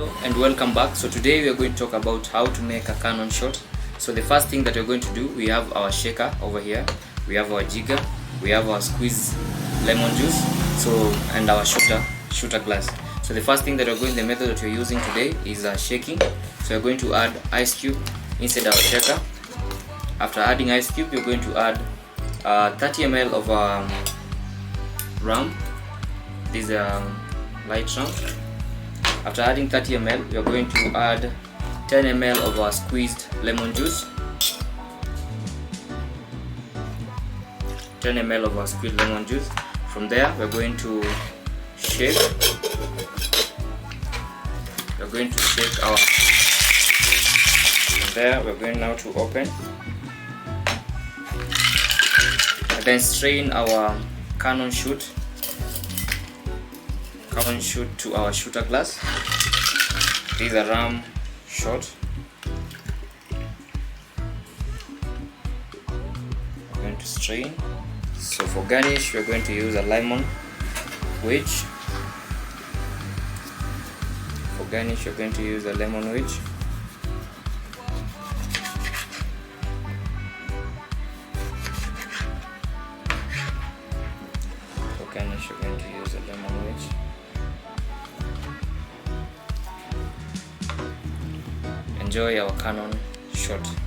Hello and welcome back. So today we are going to talk about how to make a cannon shot. So the first thing that we're going to do, we have our shaker over here, we have our jigger, we have our squeeze lemon juice, and our shooter glass. So the first thing that the method that we're using today is shaking. So we're going to add ice cube inside our shaker. After adding ice cube, you're going to add 30 ml of rum. This is light rum. After adding 30 ml, we are going to add 10 ml of our squeezed lemon juice. 10 ml of our squeezed lemon juice. From there, we're going to shake. We're going to shake our. From there, we're going now to open and then strain our cannon shoot to our shooter glass. This is a rum shot. We're going to strain. So for garnish, we're going to use a lemon wedge. For garnish, we're going to use a lemon wedge. For garnish, we're going to use a lemon wedge. Enjoy our cannon shot.